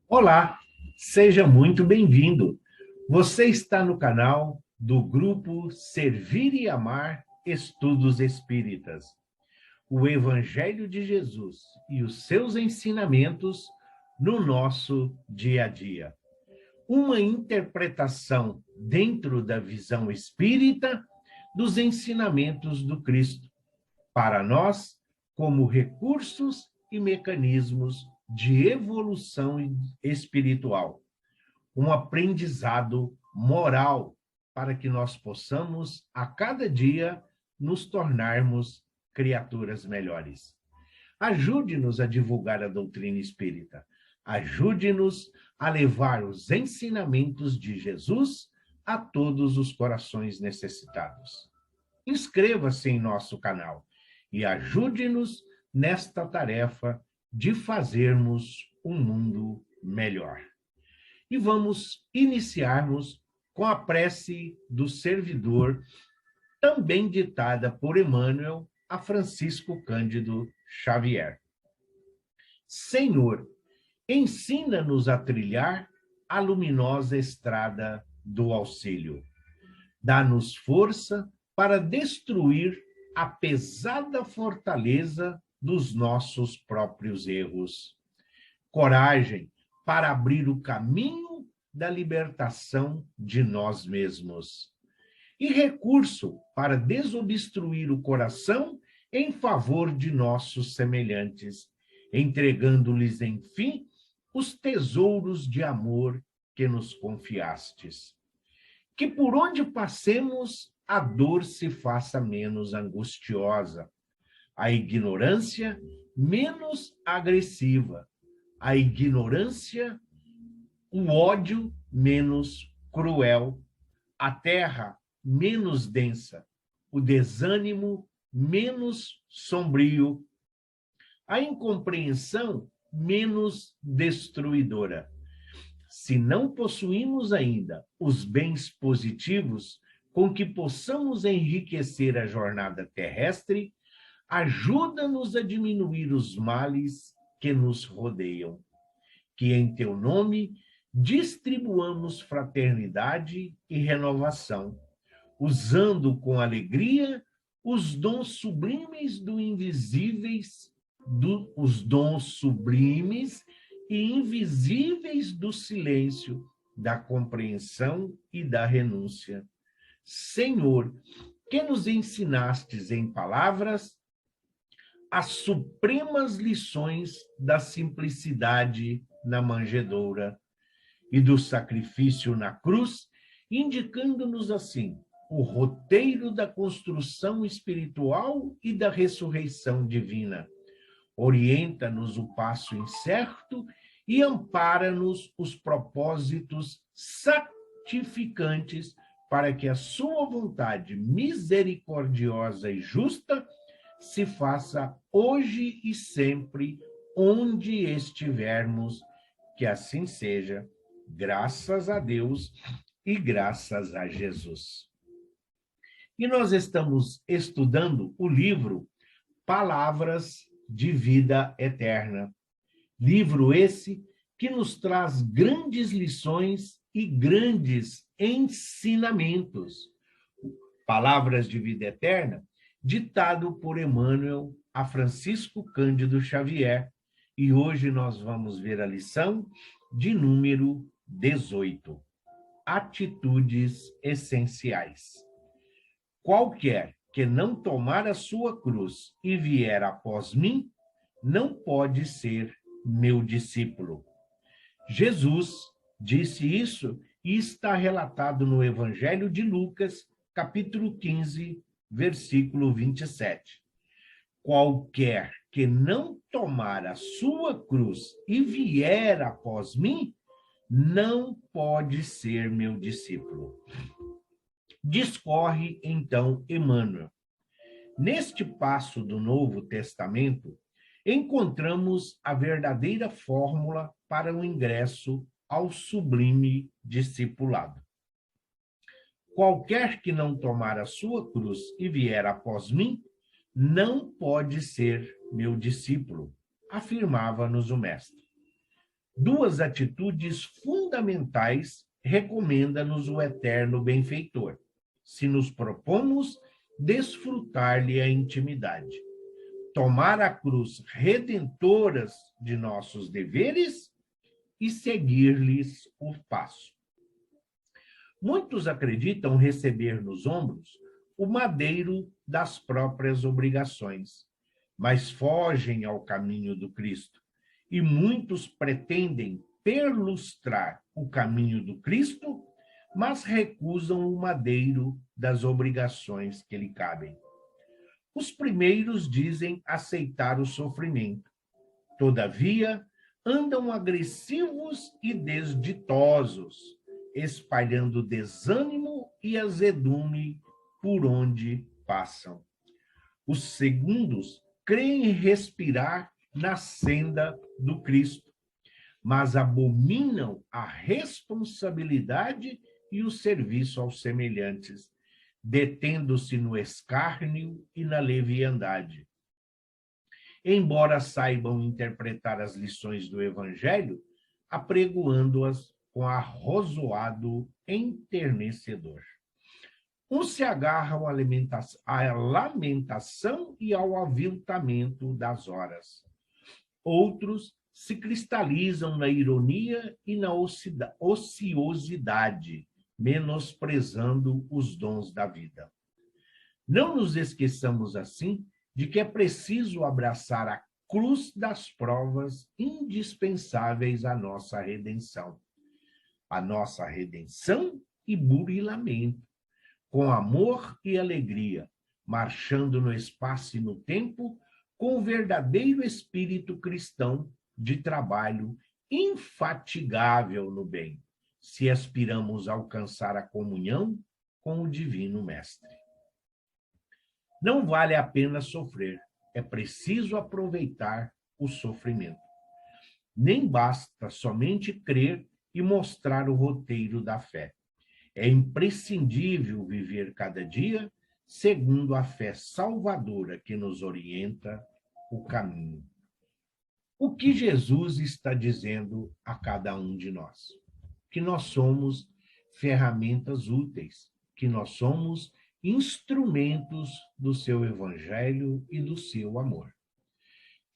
Olá, seja muito bem-vindo. Você está no canal do grupo Servir e Amar Estudos Espíritas. O Evangelho de Jesus e os seus ensinamentos no nosso dia a dia. Uma interpretação dentro da visão espírita dos ensinamentos do Cristo, para nós, como recursos e mecanismos de evolução espiritual, um aprendizado moral para que nós possamos, a cada dia, nos tornarmos criaturas melhores. Ajude-nos a divulgar a doutrina espírita. Ajude-nos a levar os ensinamentos de Jesus a todos os corações necessitados. Inscreva-se em nosso canal e ajude-nos nesta tarefa de fazermos um mundo melhor. E vamos iniciarmos com a prece do servidor, também ditada por Emmanuel a Francisco Cândido Xavier. Senhor, ensina-nos a trilhar a luminosa estrada do auxílio. Dá-nos força para destruir a pesada fortaleza dos nossos próprios erros. Coragem para abrir o caminho da libertação de nós mesmos. E recurso para desobstruir o coração em favor de nossos semelhantes, entregando-lhes, enfim, os tesouros de amor que nos confiastes. Que por onde passemos, a dor se faça menos angustiosa, a ignorância menos agressiva, a ignorância, o ódio menos cruel, a terra menos densa, o desânimo menos sombrio, a incompreensão menos destruidora. Se não possuímos ainda os bens positivos com que possamos enriquecer a jornada terrestre, ajuda-nos a diminuir os males que nos rodeiam. Que em teu nome distribuamos fraternidade e renovação, usando com alegria os dons sublimes do invisíveis, os dons sublimes e invisíveis do silêncio, da compreensão e da renúncia. Senhor, que nos ensinastes em palavras as supremas lições da simplicidade na manjedoura e do sacrifício na cruz, indicando-nos assim o roteiro da construção espiritual e da ressurreição divina. Orienta-nos o passo incerto e ampara-nos os propósitos santificantes para que a sua vontade misericordiosa e justa se faça hoje e sempre, onde estivermos, que assim seja, graças a Deus e graças a Jesus. E nós estamos estudando o livro Palavras de Vida Eterna. Livro esse que nos traz grandes lições e grandes ensinamentos. Palavras de Vida Eterna, ditado por Emmanuel a Francisco Cândido Xavier. E hoje nós vamos ver a lição de número 18. Atitudes essenciais. Qualquer que não tomar a sua cruz e vier após mim, não pode ser meu discípulo. Jesus disse isso e está relatado no Evangelho de Lucas, capítulo 15, versículo 27. Qualquer que não tomar a sua cruz e vier após mim, não pode ser meu discípulo. Discorre, então, Emmanuel. Neste passo do Novo Testamento, encontramos a verdadeira fórmula para o ingresso ao sublime discipulado. Qualquer que não tomar a sua cruz e vier após mim, não pode ser meu discípulo, afirmava-nos o Mestre. duas atitudes fundamentais recomenda-nos o eterno benfeitor, se nos propomos desfrutar-lhe a intimidade. Tomar a cruz redentoras de nossos deveres e seguir-lhes o passo. Muitos acreditam receber nos ombros o madeiro das próprias obrigações, mas fogem ao caminho do Cristo. E muitos pretendem perlustrar o caminho do Cristo, mas recusam o madeiro das obrigações que lhe cabem. Os primeiros dizem aceitar o sofrimento. Todavia, andam agressivos e desditosos, espalhando desânimo e azedume por onde passam. Os segundos creem respirar na senda do Cristo, mas abominam a responsabilidade e o serviço aos semelhantes, detendo-se no escárnio e na leviandade. Embora saibam interpretar as lições do Evangelho, apregoando-as com arrozoado enternecedor. Uns se agarram à lamentação e ao aviltamento das horas. Outros se cristalizam na ironia e na ociosidade, menosprezando os dons da vida. Não nos esqueçamos, assim, de que é preciso abraçar a cruz das provas indispensáveis à nossa redenção. A nossa redenção e burilamento, com amor e alegria, marchando no espaço e no tempo, com o verdadeiro espírito cristão de trabalho infatigável no bem, se aspiramos a alcançar a comunhão com o Divino Mestre. Não vale a pena sofrer, é preciso aproveitar o sofrimento. Nem basta somente crer e mostrar o roteiro da fé. É imprescindível viver cada dia segundo a fé salvadora que nos orienta o caminho. O que Jesus está dizendo a cada um de nós? Que nós somos ferramentas úteis, que nós somos instrumentos do seu evangelho e do seu amor.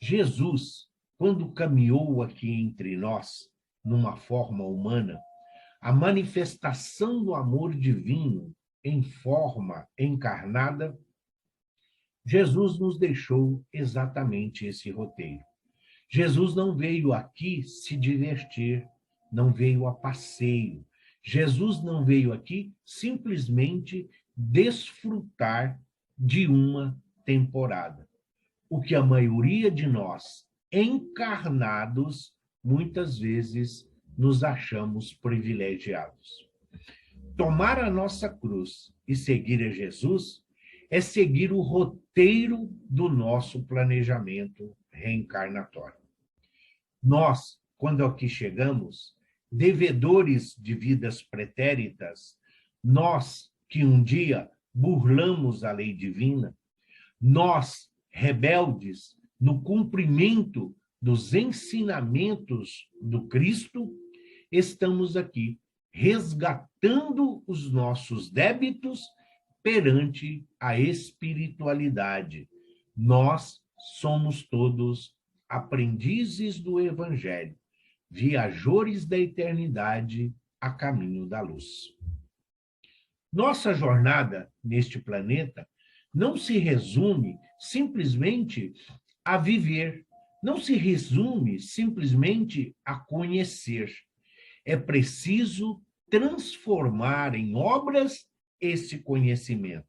Jesus, quando caminhou aqui entre nós, numa forma humana, a manifestação do amor divino em forma encarnada, Jesus nos deixou exatamente esse roteiro. Jesus não veio aqui se divertir, não veio a passeio. Jesus não veio aqui simplesmente desfrutar de uma temporada. O que a maioria de nós, encarnados, muitas vezes nos achamos privilegiados. Tomar a nossa cruz e seguir a Jesus é seguir o roteiro do nosso planejamento reencarnatório. Nós, quando aqui chegamos, devedores de vidas pretéritas, nós que um dia burlamos a lei divina, nós, rebeldes no cumprimento dos ensinamentos do Cristo, estamos aqui resgatando os nossos débitos perante a espiritualidade. Nós somos todos aprendizes do Evangelho, viajores da eternidade a caminho da luz. Nossa jornada neste planeta não se resume simplesmente a viver, não se resume simplesmente a conhecer. É preciso transformar em obras esse conhecimento.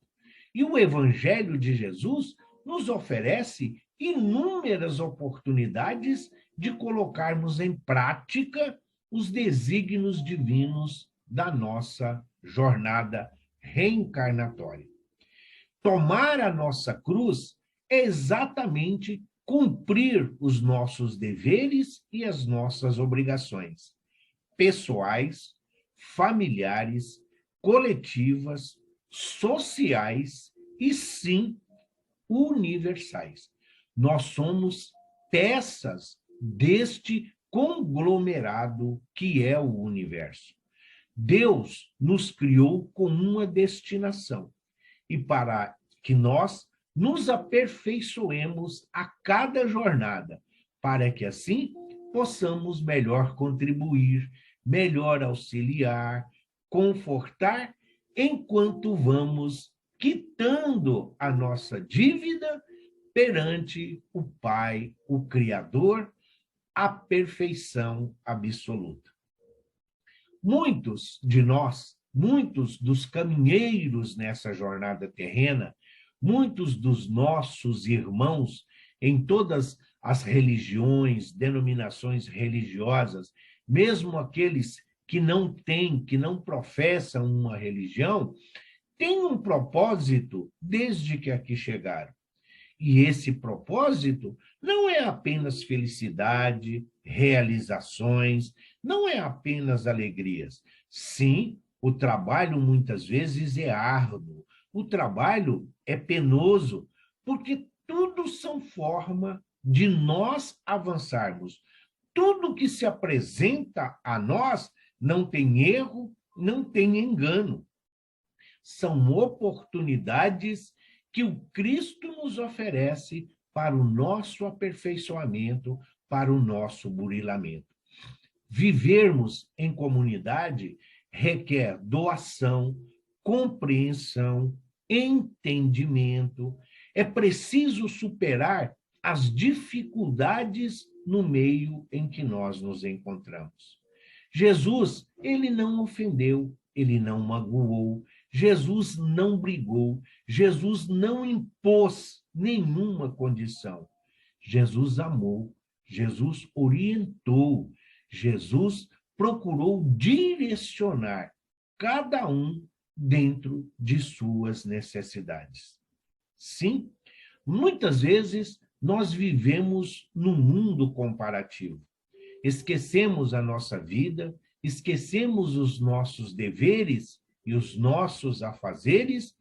E o Evangelho de Jesus nos oferece inúmeras oportunidades de colocarmos em prática os desígnios divinos da nossa jornada reencarnatória. Tomar a nossa cruz é exatamente cumprir os nossos deveres e as nossas obrigações pessoais, familiares, coletivas, sociais e, sim, universais. Nós somos peças deste conglomerado que é o universo. Deus nos criou com uma destinação, e para que nós nos aperfeiçoemos a cada jornada, para que assim possamos melhor contribuir, melhor auxiliar, confortar, enquanto vamos quitando a nossa dívida perante o Pai, o Criador, a perfeição absoluta. Muitos de nós, muitos dos caminheiros nessa jornada terrena, muitos dos nossos irmãos em todas as religiões, denominações religiosas, mesmo aqueles que não têm, que não professam uma religião, têm um propósito desde que aqui chegaram. E esse propósito não é apenas felicidade, realizações, não é apenas alegrias. Sim, o trabalho muitas vezes é árduo, o trabalho é penoso, porque tudo são forma de nós avançarmos. Tudo que se apresenta a nós não tem erro, não tem engano. São oportunidades que o Cristo nos oferece para o nosso aperfeiçoamento, para o nosso burilamento. Vivermos em comunidade requer doação, compreensão, entendimento. É preciso superar as dificuldades no meio em que nós nos encontramos. Jesus, ele não ofendeu, ele não magoou, Jesus não brigou, Jesus não impôs nenhuma condição. Jesus amou, Jesus orientou, Jesus procurou direcionar cada um dentro de suas necessidades. Sim, muitas vezes nós vivemos num mundo comparativo. Esquecemos a nossa vida, esquecemos os nossos deveres e os nossos afazeres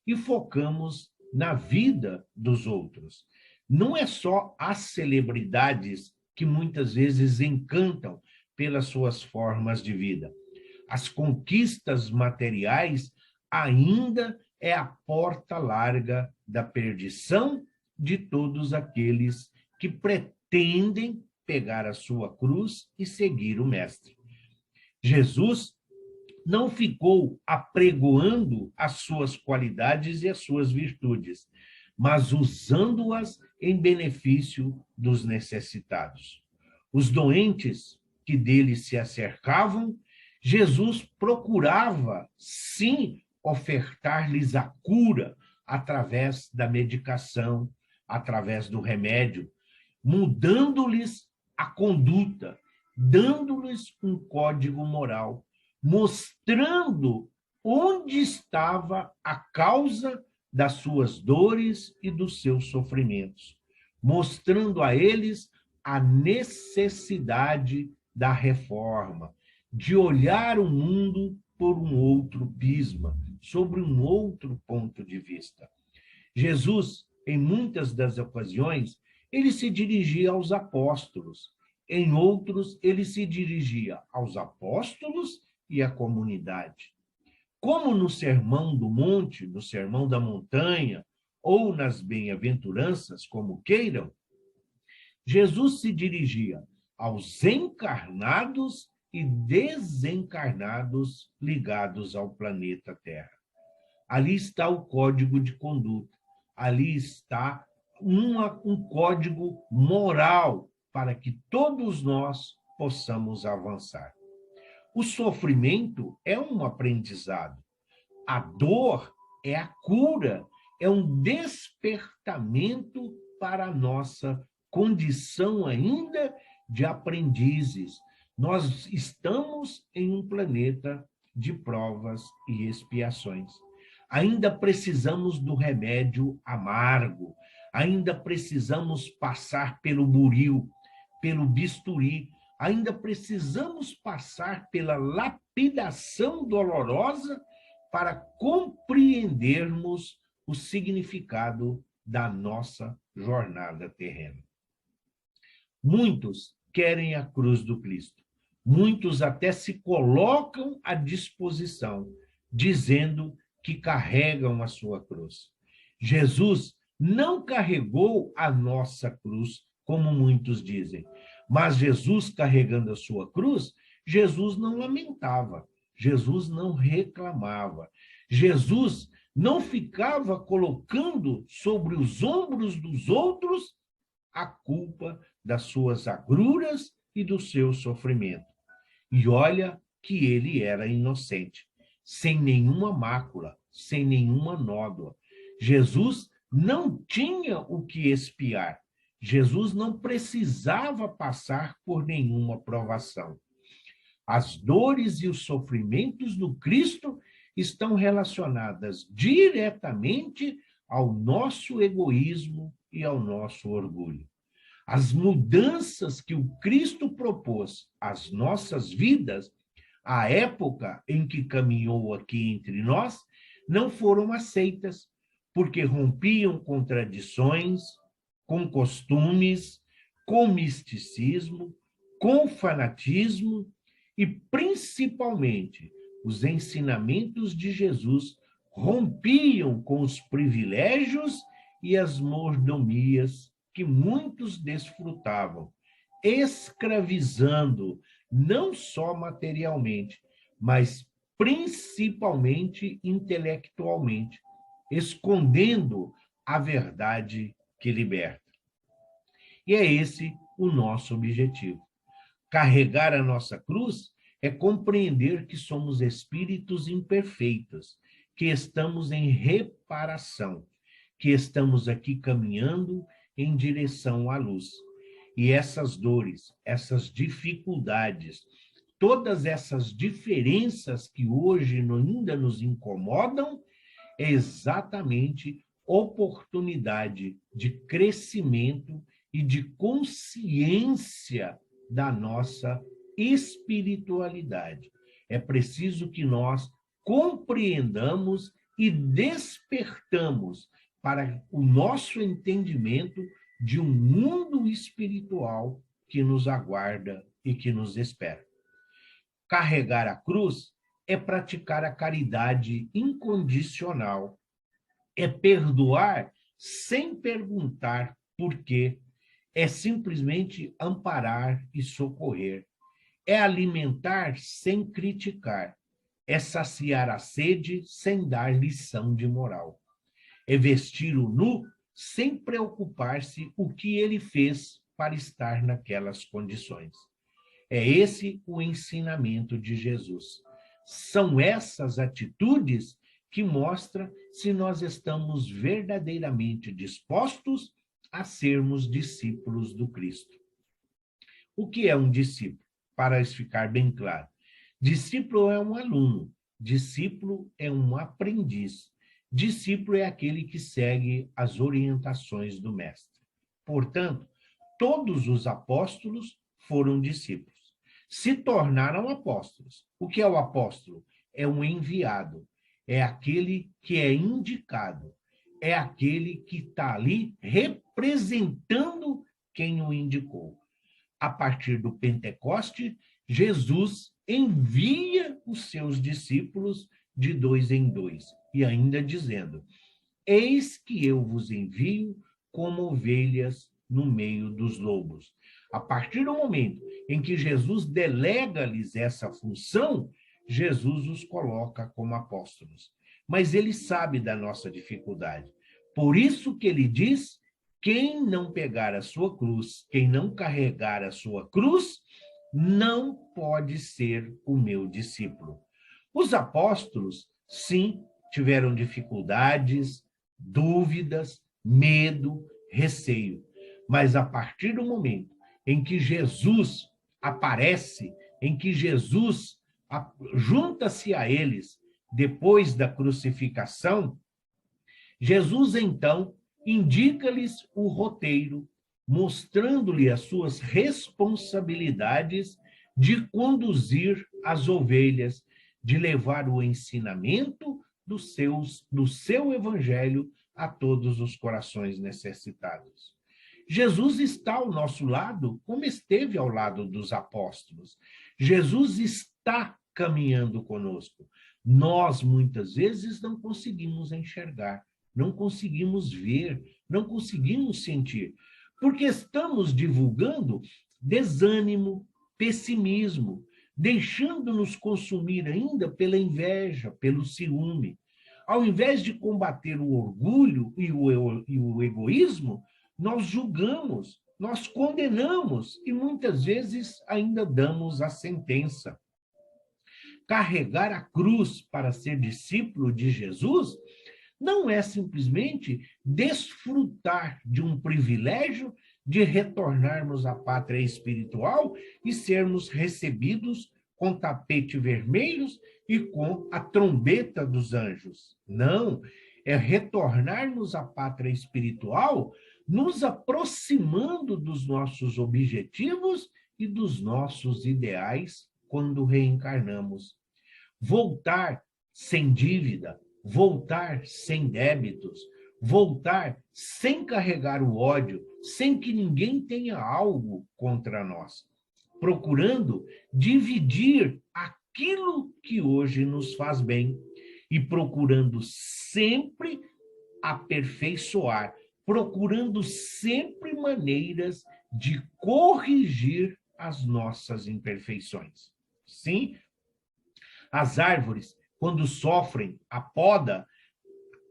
e focamos na vida dos outros. Não é só as celebridades que muitas vezes encantam pelas suas formas de vida. As conquistas materiais ainda é a porta larga da perdição de todos aqueles que pretendem pegar a sua cruz e seguir o Mestre. Jesus não ficou apregoando as suas qualidades e as suas virtudes, mas usando-as em benefício dos necessitados. Os doentes que dele se acercavam, Jesus procurava, sim, ofertar-lhes a cura através da medicação, através do remédio, mudando-lhes a conduta, dando-lhes um código moral, mostrando onde estava a causa das suas dores e dos seus sofrimentos, mostrando a eles a necessidade da reforma, de olhar o mundo por um outro prisma, sobre um outro ponto de vista. Jesus, em muitas das ocasiões, ele se dirigia aos apóstolos, em outros, ele se dirigia aos apóstolos e à comunidade. Como no Sermão do Monte, no Sermão da Montanha, ou nas bem-aventuranças, como queiram, Jesus se dirigia aos encarnados e desencarnados ligados ao planeta Terra. Ali está o código de conduta, ali está um código moral para que todos nós possamos avançar. O sofrimento é um aprendizado, a dor é a cura, é um despertamento para a nossa condição ainda de aprendizes. Nós estamos em um planeta de provas e expiações. Ainda precisamos do remédio amargo, ainda precisamos passar pelo buril, pelo bisturi, ainda precisamos passar pela lapidação dolorosa para compreendermos o significado da nossa jornada terrena. Muitos querem a cruz do Cristo. Muitos até se colocam à disposição, dizendo que carregam a sua cruz. Jesus não carregou a nossa cruz, como muitos dizem, mas Jesus carregando a sua cruz, Jesus não lamentava, Jesus não reclamava, Jesus não ficava colocando sobre os ombros dos outros a culpa das suas agruras e do seu sofrimento. E olha que ele era inocente, sem nenhuma mácula, sem nenhuma nódoa. Jesus não tinha o que expiar. Jesus não precisava passar por nenhuma provação. As dores e os sofrimentos do Cristo estão relacionadas diretamente ao nosso egoísmo e ao nosso orgulho. As mudanças que o Cristo propôs às nossas vidas, à época em que caminhou aqui entre nós, não foram aceitas, porque rompiam com tradições, com costumes, com misticismo, com fanatismo e, principalmente, os ensinamentos de Jesus rompiam com os privilégios e as mordomias que muitos desfrutavam, escravizando não só materialmente, mas principalmente intelectualmente, escondendo a verdade que liberta. E é esse o nosso objetivo. Carregar a nossa cruz é compreender que somos espíritos imperfeitos, que estamos em reparação, que estamos aqui caminhando em direção à luz. E essas dores, essas dificuldades, todas essas diferenças que hoje ainda nos incomodam, é exatamente oportunidade de crescimento e de consciência da nossa espiritualidade. É preciso que nós compreendamos e despertamos para o nosso entendimento de um mundo espiritual que nos aguarda e que nos espera. Carregar a cruz é praticar a caridade incondicional, é perdoar sem perguntar por quê, é simplesmente amparar e socorrer, é alimentar sem criticar, é saciar a sede sem dar lição de moral, é vestir o nu sem preocupar-se o que ele fez para estar naquelas condições. É esse o ensinamento de Jesus. São essas atitudes que mostram se nós estamos verdadeiramente dispostos a sermos discípulos do Cristo. O que é um discípulo? Para isso ficar bem claro. Discípulo é um aluno, discípulo é um aprendiz, discípulo é aquele que segue as orientações do mestre. Portanto, todos os apóstolos foram discípulos. Se tornaram apóstolos. O que é o apóstolo? É um enviado, é aquele que é indicado, é aquele que está ali representando quem o indicou. A partir do Pentecoste, Jesus envia os seus discípulos de 2 em 2, e ainda dizendo: eis que eu vos envio como ovelhas no meio dos lobos. A partir do momento em que Jesus delega-lhes essa função, Jesus os coloca como apóstolos. Mas ele sabe da nossa dificuldade. Por isso que ele diz: quem não pegar a sua cruz, quem não carregar a sua cruz, não pode ser o meu discípulo. Os apóstolos, sim, tiveram dificuldades, dúvidas, medo, receio. Mas a partir do momento em que Jesus aparece, em que Jesus junta-se a eles depois da crucificação, Jesus então indica-lhes o roteiro, mostrando-lhe as suas responsabilidades de conduzir as ovelhas, de levar o ensinamento do seu evangelho a todos os corações necessitados. Jesus está ao nosso lado, como esteve ao lado dos apóstolos. Jesus está caminhando conosco. Nós, muitas vezes, não conseguimos enxergar, não conseguimos ver, não conseguimos sentir, porque estamos divulgando desânimo, pessimismo, deixando-nos consumir ainda pela inveja, pelo ciúme. Ao invés de combater o orgulho e o egoísmo, nós julgamos, nós condenamos e muitas vezes ainda damos a sentença. Carregar a cruz para ser discípulo de Jesus não é simplesmente desfrutar de um privilégio de retornarmos à pátria espiritual e sermos recebidos com tapete vermelhos e com a trombeta dos anjos. Não, é retornarmos à pátria espiritual, nos aproximando dos nossos objetivos e dos nossos ideais quando reencarnamos. Voltar sem dívida, voltar sem débitos, voltar sem carregar o ódio, sem que ninguém tenha algo contra nós, procurando dividir aquilo que hoje nos faz bem e procurando sempre aperfeiçoar, procurando sempre maneiras de corrigir as nossas imperfeições. Sim, as árvores, quando sofrem a poda,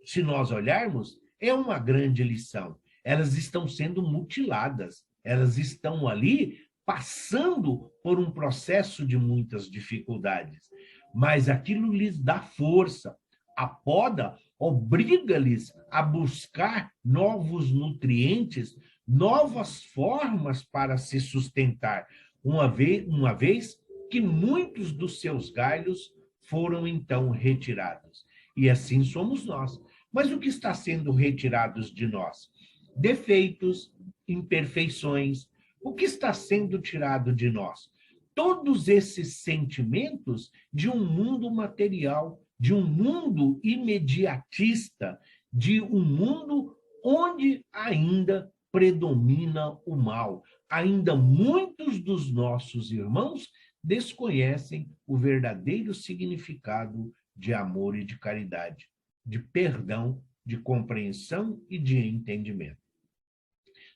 se nós olharmos, é uma grande lição. Elas estão sendo mutiladas, elas estão ali passando por um processo de muitas dificuldades, mas aquilo lhes dá força. A poda obriga-lhes a buscar novos nutrientes, novas formas para se sustentar, uma vez que muitos dos seus galhos foram então retirados. E assim somos nós. Mas o que está sendo retirado de nós? Defeitos, imperfeições. O que está sendo tirado de nós? Todos esses sentimentos de um mundo material, de um mundo imediatista, de um mundo onde ainda predomina o mal. Ainda muitos dos nossos irmãos desconhecem o verdadeiro significado de amor e de caridade, de perdão, de compreensão e de entendimento.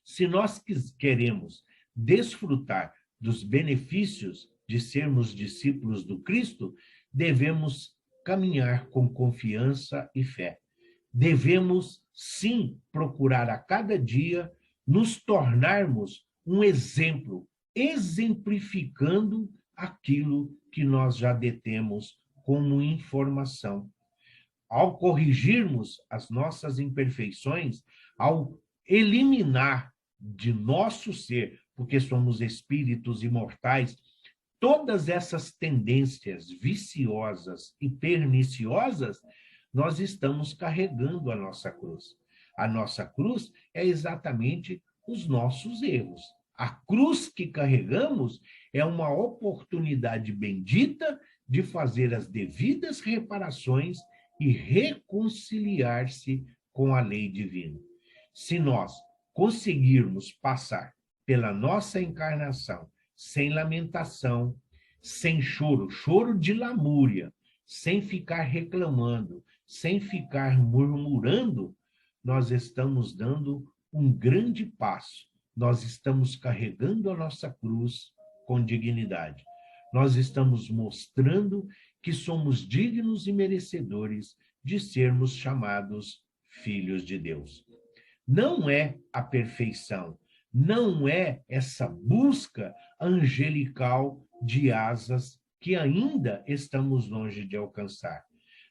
Se nós queremos desfrutar dos benefícios de sermos discípulos do Cristo, devemos caminhar com confiança e fé. Devemos, sim, procurar a cada dia nos tornarmos um exemplo, exemplificando aquilo que nós já detemos como informação. Ao corrigirmos as nossas imperfeições, ao eliminar de nosso ser, porque somos espíritos imortais, todas essas tendências viciosas e perniciosas, nós estamos carregando a nossa cruz. A nossa cruz é exatamente os nossos erros. A cruz que carregamos é uma oportunidade bendita de fazer as devidas reparações e reconciliar-se com a lei divina. Se nós conseguirmos passar pela nossa encarnação sem lamentação, sem choro, choro de lamúria, sem ficar reclamando, sem ficar murmurando, nós estamos dando um grande passo. Nós estamos carregando a nossa cruz com dignidade. Nós estamos mostrando que somos dignos e merecedores de sermos chamados filhos de Deus. Não é a perfeição, não é essa busca angelical de asas que ainda estamos longe de alcançar,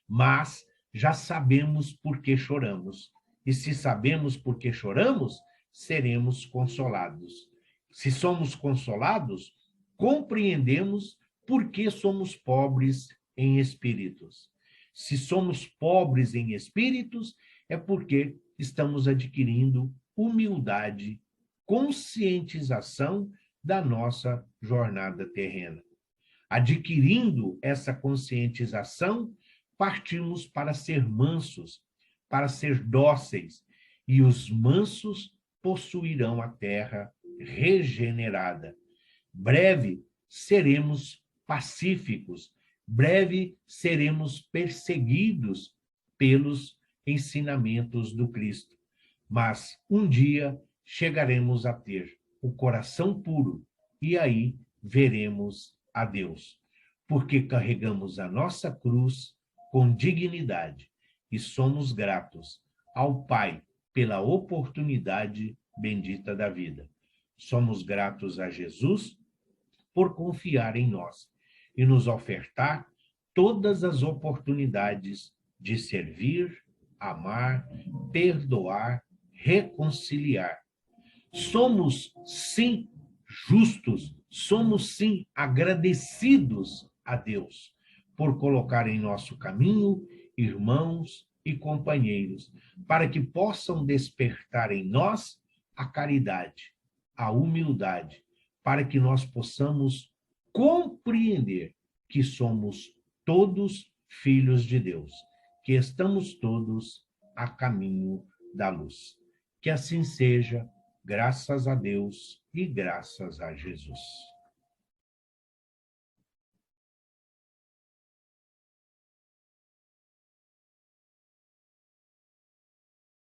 mas já sabemos por que choramos. E se sabemos por que choramos, seremos consolados. Se somos consolados, compreendemos por que somos pobres em espíritos. Se somos pobres em espíritos, é porque estamos adquirindo humildade, conscientização da nossa jornada terrena. Adquirindo essa conscientização, partimos para ser mansos, para ser dóceis, e os mansos possuirão a terra regenerada. Breve seremos pacíficos, breve seremos perseguidos pelos ensinamentos do Cristo. Mas um dia chegaremos a ter o coração puro e aí veremos a Deus, porque carregamos a nossa cruz com dignidade e somos gratos ao Pai pela oportunidade bendita da vida. Somos gratos a Jesus por confiar em nós e nos ofertar todas as oportunidades de servir, amar, perdoar, reconciliar. Somos, sim, justos, somos, sim, agradecidos a Deus por colocar em nosso caminho irmãos e companheiros, para que possam despertar em nós a caridade, a humildade, para que nós possamos compreender que somos todos filhos de Deus, que estamos todos a caminho da luz. Que assim seja, graças a Deus e graças a Jesus.